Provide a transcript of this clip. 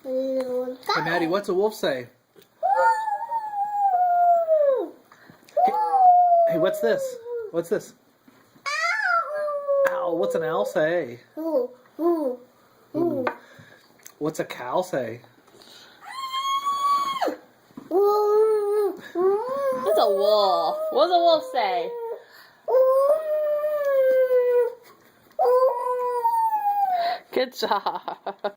Hey, Maddie, what's a wolf say? Hey, what's this? What's this? Ow, what's an owl say? Ooh. What's a cow say? What's a wolf? What does a wolf say? Good job.